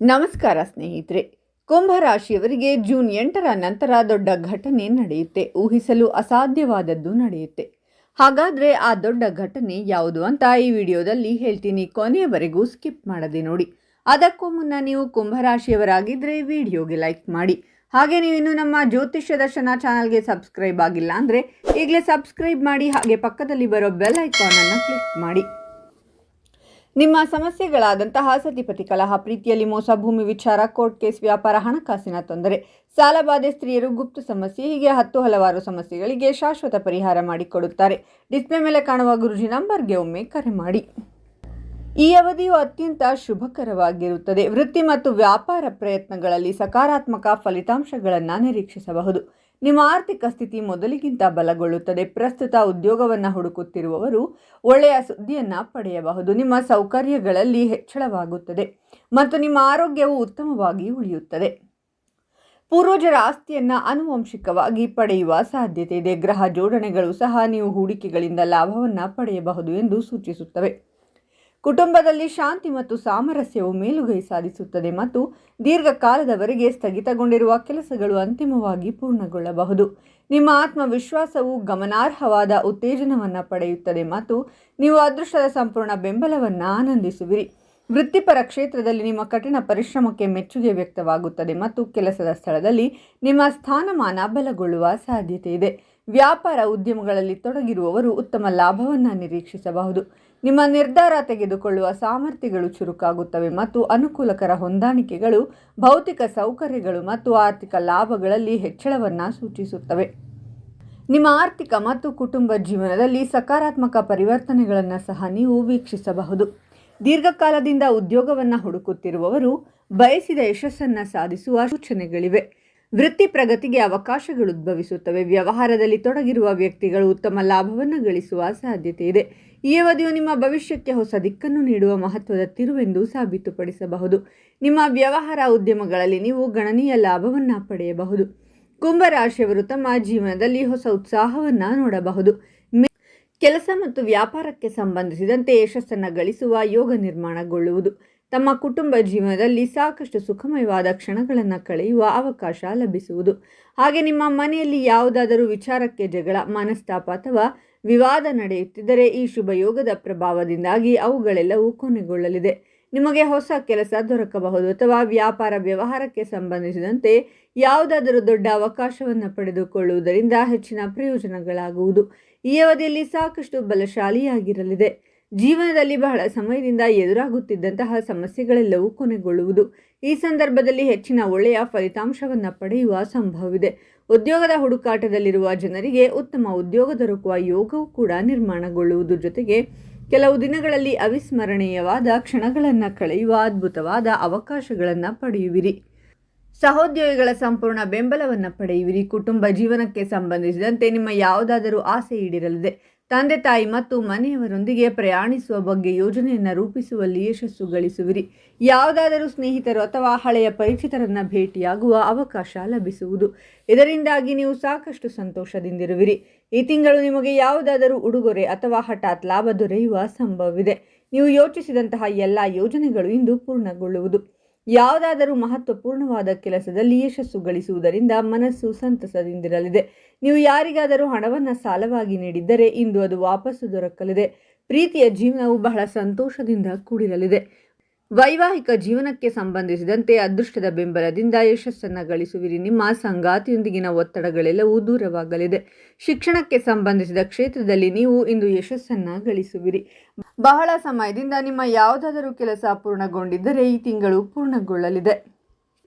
ನಮಸ್ಕಾರ ಸ್ನೇಹಿತರೆ. ಕುಂಭರಾಶಿಯವರಿಗೆ ಜೂನ್ 8ರ ನಂತರ ದೊಡ್ಡ ಘಟನೆ ನಡೆಯುತ್ತೆ. ಊಹಿಸಲು ಅಸಾಧ್ಯವಾದದ್ದು ನಡೆಯುತ್ತೆ. ಹಾಗಾದರೆ ಆ ದೊಡ್ಡ ಘಟನೆ ಯಾವುದು ಅಂತ ಈ ವಿಡಿಯೋದಲ್ಲಿ ಹೇಳ್ತೀನಿ. ಕೊನೆಯವರೆಗೂ ಸ್ಕಿಪ್ ಮಾಡದೆ ನೋಡಿ. ಅದಕ್ಕೂ ಮುನ್ನ ನೀವು ಕುಂಭರಾಶಿಯವರಾಗಿದ್ದರೆ ವಿಡಿಯೋಗೆ ಲೈಕ್ ಮಾಡಿ. ಹಾಗೆ ನೀವು ಇನ್ನೂ ನಮ್ಮ ಜ್ಯೋತಿಷ್ಯ ದರ್ಶನ ಚಾನಲ್ಗೆ ಸಬ್ಸ್ಕ್ರೈಬ್ ಆಗಿಲ್ಲ ಅಂದರೆ ಈಗಲೇ ಸಬ್ಸ್ಕ್ರೈಬ್ ಮಾಡಿ. ಹಾಗೆ ಪಕ್ಕದಲ್ಲಿ ಬರೋ ಬೆಲ್ ಐಕಾನನ್ನು ಕ್ಲಿಕ್ ಮಾಡಿ. ನಿಮ್ಮ ಸಮಸ್ಯೆಗಳಾದಂತಹ ಸತಿಪತಿ ಕಲಹ, ಪ್ರೀತಿಯಲ್ಲಿ ಮೋಸ, ಭೂಮಿ ವಿಚಾರ, ಕೋರ್ಟ್ ಕೇಸ್, ವ್ಯಾಪಾರ, ಹಣಕಾಸಿನ ತೊಂದರೆ, ಸಾಲಬಾಧೆ, ಸ್ತ್ರೀಯರು, ಗುಪ್ತ ಸಮಸ್ಯೆ, ಹೀಗೆ ಹಲವಾರು ಸಮಸ್ಯೆಗಳಿಗೆ ಶಾಶ್ವತ ಪರಿಹಾರ ಮಾಡಿಕೊಡುತ್ತಾರೆ. ಡಿಸ್ಪ್ಲೇ ಮೇಲೆ ಕಾಣುವ ಗುರುಜಿ ನಂಬರ್ಗೆ ಒಮ್ಮೆ ಕರೆ ಮಾಡಿ. ಈ ಅವಧಿಯು ಅತ್ಯಂತ ಶುಭಕರವಾಗಿರುತ್ತದೆ. ವೃತ್ತಿ ಮತ್ತು ವ್ಯಾಪಾರ ಪ್ರಯತ್ನಗಳಲ್ಲಿ ಸಕಾರಾತ್ಮಕ ಫಲಿತಾಂಶಗಳನ್ನು ನಿರೀಕ್ಷಿಸಬಹುದು. ನಿಮ್ಮ ಆರ್ಥಿಕ ಸ್ಥಿತಿ ಮೊದಲಿಗಿಂತ ಬಲಗೊಳ್ಳುತ್ತದೆ. ಪ್ರಸ್ತುತ ಉದ್ಯೋಗವನ್ನು ಹುಡುಕುತ್ತಿರುವವರು ಒಳ್ಳೆಯ ಸುದ್ದಿಯನ್ನು ಪಡೆಯಬಹುದು. ನಿಮ್ಮ ಸೌಕರ್ಯಗಳಲ್ಲಿ ಹೆಚ್ಚಳವಾಗುತ್ತದೆ ಮತ್ತು ನಿಮ್ಮ ಆರೋಗ್ಯವು ಉತ್ತಮವಾಗಿ ಉಳಿಯುತ್ತದೆ. ಪೂರ್ವಜರ ಆಸ್ತಿಯನ್ನು ಆನುವಂಶಿಕವಾಗಿ ಪಡೆಯುವ ಸಾಧ್ಯತೆ ಇದೆ. ಗ್ರಹ ಜೋಡಣೆಗಳು ಸಹ ನೀವು ಹೂಡಿಕೆಗಳಿಂದ ಲಾಭವನ್ನು ಪಡೆಯಬಹುದು ಎಂದು ಸೂಚಿಸುತ್ತವೆ. ಕುಟುಂಬದಲ್ಲಿ ಶಾಂತಿ ಮತ್ತು ಸಾಮರಸ್ಯವು ಮೇಲುಗೈ ಸಾಧಿಸುತ್ತದೆ ಮತ್ತು ದೀರ್ಘಕಾಲದವರೆಗೆ ಸ್ಥಗಿತಗೊಂಡಿರುವ ಕೆಲಸಗಳು ಅಂತಿಮವಾಗಿ ಪೂರ್ಣಗೊಳ್ಳಬಹುದು. ನಿಮ್ಮ ಆತ್ಮವಿಶ್ವಾಸವು ಗಮನಾರ್ಹವಾದ ಉತ್ತೇಜನವನ್ನು ಪಡೆಯುತ್ತದೆ ಮತ್ತು ನೀವು ಅದೃಷ್ಟದ ಸಂಪೂರ್ಣ ಬೆಂಬಲವನ್ನು ಆನಂದಿಸುವಿರಿ. ವೃತ್ತಿಪರ ಕ್ಷೇತ್ರದಲ್ಲಿ ನಿಮ್ಮ ಕಠಿಣ ಪರಿಶ್ರಮಕ್ಕೆ ಮೆಚ್ಚುಗೆ ವ್ಯಕ್ತವಾಗುತ್ತದೆ ಮತ್ತು ಕೆಲಸದ ಸ್ಥಳದಲ್ಲಿ ನಿಮ್ಮ ಸ್ಥಾನಮಾನ ಬಲಗೊಳ್ಳುವ ಸಾಧ್ಯತೆ ಇದೆ. ವ್ಯಾಪಾರ ಉದ್ಯಮಗಳಲ್ಲಿ ತೊಡಗಿರುವವರು ಉತ್ತಮ ಲಾಭವನ್ನು ನಿರೀಕ್ಷಿಸಬಹುದು. ನಿಮ್ಮ ನಿರ್ಧಾರ ತೆಗೆದುಕೊಳ್ಳುವ ಸಾಮರ್ಥ್ಯಗಳು ಚುರುಕಾಗುತ್ತವೆ ಮತ್ತು ಅನುಕೂಲಕರ ಹೊಂದಾಣಿಕೆಗಳು ಭೌತಿಕ ಸೌಕರ್ಯಗಳು ಮತ್ತು ಆರ್ಥಿಕ ಲಾಭಗಳಲ್ಲಿ ಹೆಚ್ಚಳವನ್ನು ಸೂಚಿಸುತ್ತವೆ. ನಿಮ್ಮ ಆರ್ಥಿಕ ಮತ್ತು ಕುಟುಂಬ ಜೀವನದಲ್ಲಿ ಸಕಾರಾತ್ಮಕ ಪರಿವರ್ತನೆಗಳನ್ನು ಸಹ ನೀವು ವೀಕ್ಷಿಸಬಹುದು. ದೀರ್ಘಕಾಲದಿಂದ ಉದ್ಯೋಗವನ್ನು ಹುಡುಕುತ್ತಿರುವವರು ಬಯಸಿದ ಯಶಸ್ಸನ್ನು ಸಾಧಿಸುವ ಸೂಚನೆಗಳಿವೆ. ವೃತ್ತಿ ಪ್ರಗತಿಗೆ ಅವಕಾಶಗಳು ಉದ್ಭವಿಸುತ್ತವೆ. ವ್ಯವಹಾರದಲ್ಲಿ ತೊಡಗಿರುವ ವ್ಯಕ್ತಿಗಳು ಉತ್ತಮ ಲಾಭವನ್ನು ಗಳಿಸುವ ಸಾಧ್ಯತೆ ಇದೆ. ಈ ಅವಧಿಯು ನಿಮ್ಮ ಭವಿಷ್ಯಕ್ಕೆ ಹೊಸ ದಿಕ್ಕನ್ನು ನೀಡುವ ಮಹತ್ವದ ತಿರುವೆಂದು ಸಾಬೀತುಪಡಿಸಬಹುದು. ನಿಮ್ಮ ವ್ಯವಹಾರ ಉದ್ಯಮಗಳಲ್ಲಿ ನೀವು ಗಣನೀಯ ಲಾಭವನ್ನು ಪಡೆಯಬಹುದು. ಕುಂಭರಾಶಿಯವರು ತಮ್ಮ ಜೀವನದಲ್ಲಿ ಹೊಸ ಉತ್ಸಾಹವನ್ನು ನೋಡಬಹುದು. ಕೆಲಸ ಮತ್ತು ವ್ಯಾಪಾರಕ್ಕೆ ಸಂಬಂಧಿಸಿದಂತೆ ಯಶಸ್ಸನ್ನು ಗಳಿಸುವ ಯೋಗ ನಿರ್ಮಾಣಗೊಳ್ಳುವುದು. ತಮ್ಮ ಕುಟುಂಬ ಜೀವನದಲ್ಲಿ ಸಾಕಷ್ಟು ಸುಖಮಯವಾದ ಕ್ಷಣಗಳನ್ನು ಕಳೆಯುವ ಅವಕಾಶ ಲಭಿಸುವುದು. ಹಾಗೆ ನಿಮ್ಮ ಮನೆಯಲ್ಲಿ ಯಾವುದಾದರೂ ವಿಚಾರಕ್ಕೆ ಜಗಳ, ಮನಸ್ತಾಪ ಅಥವಾ ವಿವಾದ ನಡೆಯುತ್ತಿದ್ದರೆ ಈ ಶುಭ ಯೋಗದ ಪ್ರಭಾವದಿಂದಾಗಿ ಅವುಗಳೆಲ್ಲವೂ ಕೊನೆಗೊಳ್ಳಲಿದೆ. ನಿಮಗೆ ಹೊಸ ಕೆಲಸ ದೊರಕಬಹುದು ಅಥವಾ ವ್ಯಾಪಾರ ವ್ಯವಹಾರಕ್ಕೆ ಸಂಬಂಧಿಸಿದಂತೆ ಯಾವುದಾದರೂ ದೊಡ್ಡ ಅವಕಾಶವನ್ನು ಪಡೆದುಕೊಳ್ಳುವುದರಿಂದ ಹೆಚ್ಚಿನ ಪ್ರಯೋಜನಗಳಾಗುವುದು. ಈ ಅವಧಿಯಲ್ಲಿ ಸಾಕಷ್ಟು ಬಲಶಾಲಿಯಾಗಿರಲಿದೆ. ಜೀವನದಲ್ಲಿ ಬಹಳ ಸಮಯದಿಂದ ಎದುರಾಗುತ್ತಿದ್ದಂತಹ ಸಮಸ್ಯೆಗಳೆಲ್ಲವೂ ಕೊನೆಗೊಳ್ಳುವುದು. ಈ ಸಂದರ್ಭದಲ್ಲಿ ಹೆಚ್ಚಿನ ಒಳ್ಳೆಯ ಫಲಿತಾಂಶವನ್ನು ಪಡೆಯುವ ಸಂಭವವಿದೆ. ಉದ್ಯೋಗದ ಹುಡುಕಾಟದಲ್ಲಿರುವ ಜನರಿಗೆ ಉತ್ತಮ ಉದ್ಯೋಗ ದೊರಕುವ ಯೋಗವೂ ಕೂಡ ನಿರ್ಮಾಣಗೊಳ್ಳುವುದು. ಜೊತೆಗೆ ಕೆಲವು ದಿನಗಳಲ್ಲಿ ಅವಿಸ್ಮರಣೀಯವಾದ ಕ್ಷಣಗಳನ್ನು ಕಳೆಯುವ ಅದ್ಭುತವಾದ ಅವಕಾಶಗಳನ್ನು ಪಡೆಯುವಿರಿ. ಸಹೋದ್ಯೋಗಿಗಳ ಸಂಪೂರ್ಣ ಬೆಂಬಲವನ್ನು ಪಡೆಯುವಿರಿ. ಕುಟುಂಬ ಜೀವನಕ್ಕೆ ಸಂಬಂಧಿಸಿದಂತೆ ನಿಮ್ಮ ಯಾವುದಾದರೂ ಆಸೆ ಈಡೇರಲಿದೆ. ತಂದೆ ತಾಯಿ ಮತ್ತು ಮನೆಯವರೊಂದಿಗೆ ಪ್ರಯಾಣಿಸುವ ಬಗ್ಗೆ ಯೋಜನೆಯನ್ನು ರೂಪಿಸುವಲ್ಲಿ ಯಶಸ್ಸು ಗಳಿಸುವಿರಿ. ಯಾವುದಾದರೂ ಸ್ನೇಹಿತರು ಅಥವಾ ಹಳೆಯ ಪರಿಚಿತರನ್ನು ಭೇಟಿಯಾಗುವ ಅವಕಾಶ ಲಭಿಸುವುದು. ಇದರಿಂದಾಗಿ ನೀವು ಸಾಕಷ್ಟು ಸಂತೋಷದಿಂದಿರುವಿರಿ. ಈ ತಿಂಗಳು ನಿಮಗೆ ಯಾವುದಾದರೂ ಉಡುಗೊರೆ ಅಥವಾ ಹಠಾತ್ ಲಾಭ ದೊರೆಯುವ ಸಂಭವವಿದೆ. ನೀವು ಯೋಚಿಸಿದಂತಹ ಎಲ್ಲ ಯೋಜನೆಗಳು ಇಂದು ಪೂರ್ಣಗೊಳ್ಳುವುದು. ಯಾವುದಾದರೂ ಮಹತ್ವಪೂರ್ಣವಾದ ಕೆಲಸದಲ್ಲಿ ಯಶಸ್ಸು ಗಳಿಸುವುದರಿಂದ ಮನಸ್ಸು ಸಂತಸದಿಂದಿರಲಿದೆ. ನೀವು ಯಾರಿಗಾದರೂ ಹಣವನ್ನು ಸಾಲವಾಗಿ ನೀಡಿದ್ದರೆ ಇಂದು ಅದು ವಾಪಸ್ಸು ದೊರಕಲಿದೆ. ಪ್ರೀತಿಯ ಜೀವನವು ಬಹಳ ಸಂತೋಷದಿಂದ ಕೂಡಿರಲಿದೆ. ವೈವಾಹಿಕ ಜೀವನಕ್ಕೆ ಸಂಬಂಧಿಸಿದಂತೆ ಅದೃಷ್ಟದ ಬೆಂಬಲದಿಂದ ಯಶಸ್ಸನ್ನು ಗಳಿಸುವಿರಿ. ನಿಮ್ಮ ಸಂಗಾತಿಯೊಂದಿಗಿನ ಒತ್ತಡಗಳೆಲ್ಲವೂ ದೂರವಾಗಲಿದೆ. ಶಿಕ್ಷಣಕ್ಕೆ ಸಂಬಂಧಿಸಿದ ಕ್ಷೇತ್ರದಲ್ಲಿ ನೀವು ಇಂದು ಯಶಸ್ಸನ್ನು ಗಳಿಸುವಿರಿ. ಬಹಳ ಸಮಯದಿಂದ ನಿಮ್ಮ ಯಾವುದಾದರೂ ಕೆಲಸ ಪೂರ್ಣಗೊಂಡಿದ್ದರೆ ಈ ತಿಂಗಳು ಪೂರ್ಣಗೊಳ್ಳಲಿದೆ.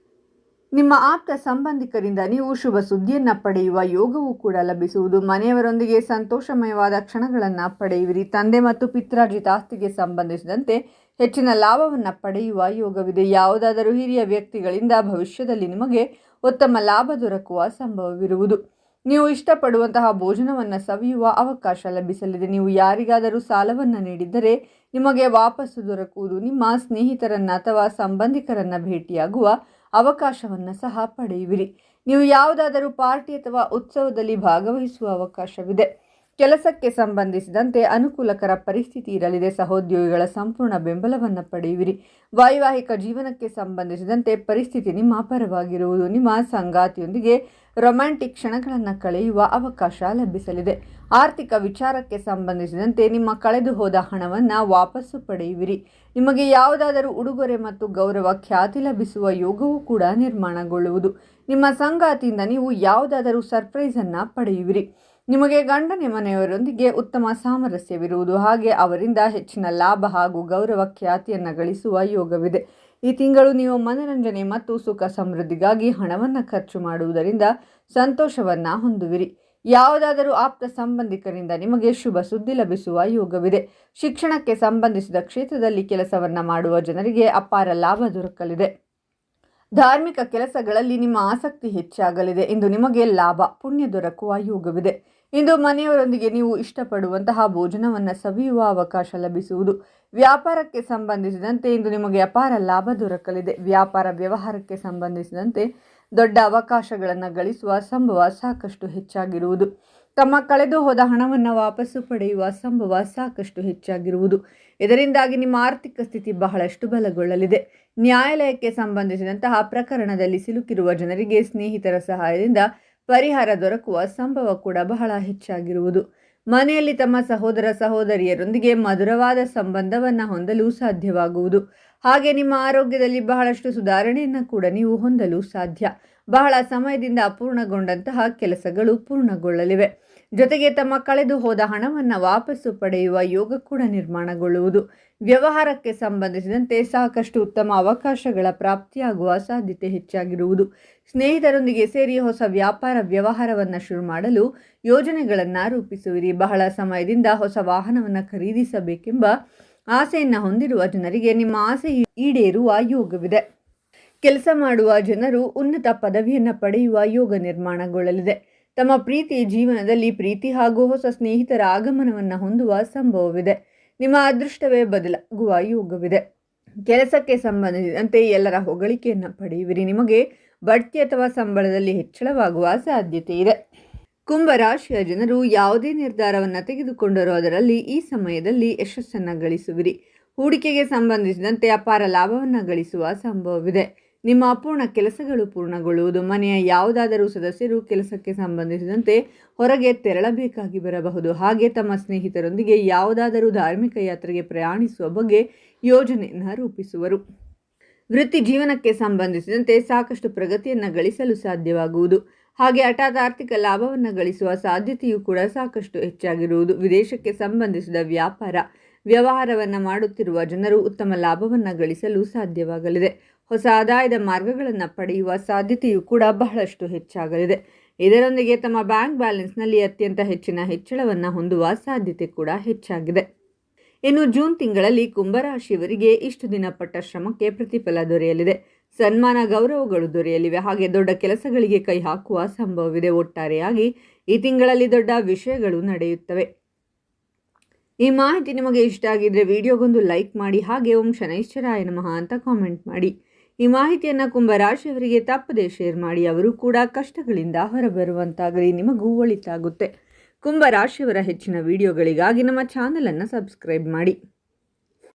ನಿಮ್ಮ ಆಪ್ತ ಸಂಬಂಧಿಕರಿಂದ ನೀವು ಶುಭ ಸುದ್ದಿಯನ್ನು ಪಡೆಯುವ ಯೋಗವೂ ಕೂಡ ಲಭಿಸುವುದು. ಮನೆಯವರೊಂದಿಗೆ ಸಂತೋಷಮಯವಾದ ಕ್ಷಣಗಳನ್ನು ಪಡೆಯುವಿರಿ. ತಂದೆ ಮತ್ತು ಪಿತ್ರಾರ್ಜಿತ ಆಸ್ತಿಗೆ ಸಂಬಂಧಿಸಿದಂತೆ ಹೆಚ್ಚಿನ ಲಾಭವನ್ನು ಪಡೆಯುವ ಯೋಗವಿದೆ. ಯಾವುದಾದರೂ ಹಿರಿಯ ವ್ಯಕ್ತಿಗಳಿಂದ ಭವಿಷ್ಯದಲ್ಲಿ ನಿಮಗೆ ಉತ್ತಮ ಲಾಭ ದೊರಕುವ ಸಂಭವವಿರುವುದು. ನೀವು ಇಷ್ಟಪಡುವಂತಹ ಭೋಜನವನ್ನು ಸವಿಯುವ ಅವಕಾಶ ಲಭಿಸಲಿದೆ. ನೀವು ಯಾರಿಗಾದರೂ ಸಾಲವನ್ನು ನೀಡಿದ್ದರೆ ನಿಮಗೆ ವಾಪಸ್ಸು ದೊರಕುವುದು. ನಿಮ್ಮ ಸ್ನೇಹಿತರನ್ನು ಅಥವಾ ಸಂಬಂಧಿಕರನ್ನು ಭೇಟಿಯಾಗುವ ಅವಕಾಶವನ್ನು ಸಹ ಪಡೆಯುವಿರಿ. ನೀವು ಯಾವುದಾದರೂ ಪಾರ್ಟಿ ಅಥವಾ ಉತ್ಸವದಲ್ಲಿ ಭಾಗವಹಿಸುವ ಅವಕಾಶವಿದೆ. ಕೆಲಸಕ್ಕೆ ಸಂಬಂಧಿಸಿದಂತೆ ಅನುಕೂಲಕರ ಪರಿಸ್ಥಿತಿ ಇರಲಿದೆ. ಸಹೋದ್ಯೋಗಿಗಳ ಸಂಪೂರ್ಣ ಬೆಂಬಲವನ್ನು ಪಡೆಯುವಿರಿ. ವೈವಾಹಿಕ ಜೀವನಕ್ಕೆ ಸಂಬಂಧಿಸಿದಂತೆ ಪರಿಸ್ಥಿತಿ ನಿಮ್ಮ ಪರವಾಗಿರುವುದು. ನಿಮ್ಮ ಸಂಗಾತಿಯೊಂದಿಗೆ ರೊಮ್ಯಾಂಟಿಕ್ ಕ್ಷಣಗಳನ್ನು ಕಳೆಯುವ ಅವಕಾಶ ಲಭಿಸಲಿದೆ. ಆರ್ಥಿಕ ವಿಚಾರಕ್ಕೆ ಸಂಬಂಧಿಸಿದಂತೆ ನಿಮ್ಮ ಕಳೆದು ಹೋದ ಹಣವನ್ನು ವಾಪಸ್ಸು ಪಡೆಯುವಿರಿ. ನಿಮಗೆ ಯಾವುದಾದರೂ ಉಡುಗೊರೆ ಮತ್ತು ಗೌರವ ಖ್ಯಾತಿ ಲಭಿಸುವ ಯೋಗವೂ ಕೂಡ ನಿರ್ಮಾಣಗೊಳ್ಳುವುದು. ನಿಮ್ಮ ಸಂಗಾತಿಯಿಂದ ನೀವು ಯಾವುದಾದರೂ ಸರ್ಪ್ರೈಸನ್ನು ಪಡೆಯುವಿರಿ. ನಿಮಗೆ ಗಂಡನ ಮನೆಯವರೊಂದಿಗೆ ಉತ್ತಮ ಸಾಮರಸ್ಯವಿರುವುದು. ಹಾಗೆ ಅವರಿಂದ ಹೆಚ್ಚಿನ ಲಾಭ ಹಾಗೂ ಗೌರವ ಖ್ಯಾತಿಯನ್ನು ಗಳಿಸುವ ಯೋಗವಿದೆ. ಈ ತಿಂಗಳು ನೀವು ಮನರಂಜನೆ ಮತ್ತು ಸುಖ ಸಮೃದ್ಧಿಗಾಗಿ ಹಣವನ್ನು ಖರ್ಚು ಮಾಡುವುದರಿಂದ ಸಂತೋಷವನ್ನು ಹೊಂದುವಿರಿ. ಯಾವುದಾದರೂ ಆಪ್ತ ಸಂಬಂಧಿಕರಿಂದ ನಿಮಗೆ ಶುಭ ಸುದ್ದಿ ಲಭಿಸುವ ಯೋಗವಿದೆ. ಶಿಕ್ಷಣಕ್ಕೆ ಸಂಬಂಧಿಸಿದ ಕ್ಷೇತ್ರದಲ್ಲಿ ಕೆಲಸವನ್ನು ಮಾಡುವ ಜನರಿಗೆ ಅಪಾರ ಲಾಭ ದೊರಕಲಿದೆ. ಧಾರ್ಮಿಕ ಕೆಲಸಗಳಲ್ಲಿ ನಿಮ್ಮ ಆಸಕ್ತಿ ಹೆಚ್ಚಾಗಲಿದೆ. ಇಂದು ನಿಮಗೆ ಲಾಭ ಪುಣ್ಯ ದೊರಕುವ ಯೋಗವಿದೆ. ಇಂದು ಮನೆಯವರೊಂದಿಗೆ ನೀವು ಇಷ್ಟಪಡುವಂತಹ ಭೋಜನವನ್ನು ಸವಿಯುವ ಅವಕಾಶ ಲಭಿಸುವುದು. ವ್ಯಾಪಾರಕ್ಕೆ ಸಂಬಂಧಿಸಿದಂತೆ ಇಂದು ನಿಮಗೆ ಅಪಾರ ಲಾಭ ದೊರಕಲಿದೆ. ವ್ಯಾಪಾರ ವ್ಯವಹಾರಕ್ಕೆ ಸಂಬಂಧಿಸಿದಂತೆ ದೊಡ್ಡ ಅವಕಾಶಗಳನ್ನು ಗಳಿಸುವ ಸಂಭವ ಸಾಕಷ್ಟು ಹೆಚ್ಚಾಗಿರುವುದು. ತಮ್ಮ ಕಳೆದು ಹೋದ ಹಣವನ್ನು ವಾಪಸ್ಸು ಪಡೆಯುವ ಸಂಭವ ಸಾಕಷ್ಟು ಹೆಚ್ಚಾಗಿರುವುದು. ಇದರಿಂದಾಗಿ ನಿಮ್ಮ ಆರ್ಥಿಕ ಸ್ಥಿತಿ ಬಹಳಷ್ಟು ಬಲಗೊಳ್ಳಲಿದೆ. ನ್ಯಾಯಾಲಯಕ್ಕೆ ಸಂಬಂಧಿಸಿದಂತಹ ಪ್ರಕರಣದಲ್ಲಿ ಸಿಲುಕಿರುವ ಜನರಿಗೆ ಸ್ನೇಹಿತರ ಸಹಾಯದಿಂದ ಪರಿಹಾರ ದೊರಕುವ ಸಂಭವ ಕೂಡ ಬಹಳ ಹೆಚ್ಚಾಗಿರುವುದು. ಮನೆಯಲ್ಲಿ ತಮ್ಮ ಸಹೋದರ ಸಹೋದರಿಯರೊಂದಿಗೆ ಮಧುರವಾದ ಸಂಬಂಧವನ್ನು ಹೊಂದಲು ಸಾಧ್ಯವಾಗುವುದು. ಹಾಗೆ ನಿಮ್ಮ ಆರೋಗ್ಯದಲ್ಲಿ ಬಹಳಷ್ಟು ಸುಧಾರಣೆಯನ್ನು ಕೂಡ ನೀವು ಹೊಂದಲು ಸಾಧ್ಯ. ಬಹಳ ಸಮಯದಿಂದ ಅಪೂರ್ಣಗೊಂಡಂತಹ ಕೆಲಸಗಳು ಪೂರ್ಣಗೊಳ್ಳಲಿವೆ. ಜೊತೆಗೆ ತಮ್ಮ ಕಳೆದು ಹೋದ ಹಣವನ್ನು ವಾಪಸ್ಸು ಪಡೆಯುವ ಯೋಗ ಕೂಡ ನಿರ್ಮಾಣಗೊಳ್ಳುವುದು. ವ್ಯವಹಾರಕ್ಕೆ ಸಂಬಂಧಿಸಿದಂತೆ ಸಾಕಷ್ಟು ಉತ್ತಮ ಅವಕಾಶಗಳ ಪ್ರಾಪ್ತಿಯಾಗುವ ಸಾಧ್ಯತೆ ಹೆಚ್ಚಾಗಿರುವುದು. ಸ್ನೇಹಿತರೊಂದಿಗೆ ಸೇರಿ ಹೊಸ ವ್ಯಾಪಾರ ವ್ಯವಹಾರವನ್ನು ಶುರು ಮಾಡಲು ಯೋಜನೆಗಳನ್ನು ರೂಪಿಸುವಿರಿ. ಬಹಳ ಸಮಯದಿಂದ ಹೊಸ ವಾಹನವನ್ನು ಖರೀದಿಸಬೇಕೆಂಬ ಆಸೆಯನ್ನು ಹೊಂದಿರುವ ಜನರಿಗೆ ನಿಮ್ಮ ಆಸೆ ಈಡೇರುವ ಯೋಗವಿದೆ. ಕೆಲಸ ಮಾಡುವ ಜನರು ಉನ್ನತ ಪದವಿಯನ್ನು ಪಡೆಯುವ ಯೋಗ ನಿರ್ಮಾಣಗೊಳ್ಳಲಿದೆ. ತಮ್ಮ ಪ್ರೀತಿ ಜೀವನದಲ್ಲಿ ಪ್ರೀತಿ ಹಾಗೂ ಹೊಸ ಸ್ನೇಹಿತರ ಆಗಮನವನ್ನು ಹೊಂದುವ ಸಂಭವವಿದೆ. ನಿಮ್ಮ ಅದೃಷ್ಟವೇ ಬದಲಾಗುವ ಯೋಗವಿದೆ. ಕೆಲಸಕ್ಕೆ ಸಂಬಂಧಿಸಿದಂತೆ ಎಲ್ಲರ ಹೊಗಳಿಕೆಯನ್ನು ಪಡೆಯುವಿರಿ. ನಿಮಗೆ ಬಡ್ತಿ ಅಥವಾ ಸಂಬಳದಲ್ಲಿ ಹೆಚ್ಚಳವಾಗುವ ಸಾಧ್ಯತೆ ಇದೆ. ಕುಂಭರಾಶಿಯ ಜನರು ಯಾವುದೇ ನಿರ್ಧಾರವನ್ನು ತೆಗೆದುಕೊಂಡರೂ ಅದರಲ್ಲಿ ಈ ಸಮಯದಲ್ಲಿ ಯಶಸ್ಸನ್ನು ಗಳಿಸುವಿರಿ. ಹೂಡಿಕೆಗೆ ಸಂಬಂಧಿಸಿದಂತೆ ಅಪಾರ ಲಾಭವನ್ನು ಗಳಿಸುವ ಸಂಭವವಿದೆ. ನಿಮ್ಮ ಅಪೂರ್ಣ ಕೆಲಸಗಳು ಪೂರ್ಣಗೊಳ್ಳುವುದು. ಮನೆಯ ಯಾವುದಾದರೂ ಸದಸ್ಯರು ಕೆಲಸಕ್ಕೆ ಸಂಬಂಧಿಸಿದಂತೆ ಹೊರಗೆ ತೆರಳಬೇಕಾಗಿ ಬರಬಹುದು. ಹಾಗೆ ತಮ್ಮ ಸ್ನೇಹಿತರೊಂದಿಗೆ ಯಾವುದಾದರೂ ಧಾರ್ಮಿಕ ಯಾತ್ರೆಗೆ ಪ್ರಯಾಣಿಸುವ ಬಗ್ಗೆ ಯೋಜನೆಯನ್ನು ರೂಪಿಸುವರು. ವೃತ್ತಿ ಜೀವನಕ್ಕೆ ಸಂಬಂಧಿಸಿದಂತೆ ಸಾಕಷ್ಟು ಪ್ರಗತಿಯನ್ನು ಗಳಿಸಲು ಸಾಧ್ಯವಾಗುವುದು. ಹಾಗೆ ಹಠಾತ್ ಆರ್ಥಿಕ ಲಾಭವನ್ನು ಗಳಿಸುವ ಸಾಧ್ಯತೆಯೂ ಕೂಡ ಸಾಕಷ್ಟು ಹೆಚ್ಚಾಗಿರುವುದು. ವಿದೇಶಕ್ಕೆ ಸಂಬಂಧಿಸಿದ ವ್ಯಾಪಾರ ವ್ಯವಹಾರವನ್ನು ಮಾಡುತ್ತಿರುವ ಜನರು ಉತ್ತಮ ಲಾಭವನ್ನು ಗಳಿಸಲು ಸಾಧ್ಯವಾಗಲಿದೆ. ಹೊಸ ಆದಾಯದ ಮಾರ್ಗಗಳನ್ನು ಪಡೆಯುವ ಸಾಧ್ಯತೆಯೂ ಕೂಡ ಬಹಳಷ್ಟು ಹೆಚ್ಚಾಗಲಿದೆ. ಇದರೊಂದಿಗೆ ತಮ್ಮ ಬ್ಯಾಂಕ್ ಬ್ಯಾಲೆನ್ಸ್ನಲ್ಲಿ ಅತ್ಯಂತ ಹೆಚ್ಚಿನ ಹೆಚ್ಚಳವನ್ನು ಹೊಂದುವ ಸಾಧ್ಯತೆ ಕೂಡ ಹೆಚ್ಚಾಗಿದೆ. ಇನ್ನು ಜೂನ್ ತಿಂಗಳಲ್ಲಿ ಕುಂಭರಾಶಿಯವರಿಗೆ ಇಷ್ಟು ದಿನ ಪಟ್ಟ ಶ್ರಮಕ್ಕೆ ಪ್ರತಿಫಲ ದೊರೆಯಲಿದೆ. ಸನ್ಮಾನ ಗೌರವಗಳು ದೊರೆಯಲಿವೆ. ಹಾಗೆ ದೊಡ್ಡ ಕೆಲಸಗಳಿಗೆ ಕೈ ಹಾಕುವ ಸಂಭವವಿದೆ. ಒಟ್ಟಾರೆಯಾಗಿ ಈ ತಿಂಗಳಲ್ಲಿ ದೊಡ್ಡ ವಿಷಯಗಳು ನಡೆಯುತ್ತವೆ. ಈ ಮಾಹಿತಿ ನಿಮಗೆ ಇಷ್ಟ ಆಗಿದ್ದರೆ ವಿಡಿಯೋಗೊಂದು ಲೈಕ್ ಮಾಡಿ. ಹಾಗೆ ಓಂ ಶನೈಶ್ಚರಾಯ ನಮಃ ಅಂತ ಕಾಮೆಂಟ್ ಮಾಡಿ. ಈ ಮಾಹಿತಿಯನ್ನು ಕುಂಭರಾಶಿಯವರಿಗೆ ತಪ್ಪದೇ ಶೇರ್ ಮಾಡಿ. ಅವರು ಕೂಡ ಕಷ್ಟಗಳಿಂದ ಹೊರಬರುವಂತಾಗಲಿ. ನಿಮಗೂ ಒಳಿತಾಗುತ್ತೆ. ಕುಂಭರಾಶಿಯವರ ಹೆಚ್ಚಿನ ವಿಡಿಯೋಗಳಿಗಾಗಿ ನಮ್ಮ ಚಾನಲನ್ನು ಸಬ್ಸ್ಕ್ರೈಬ್ ಮಾಡಿ.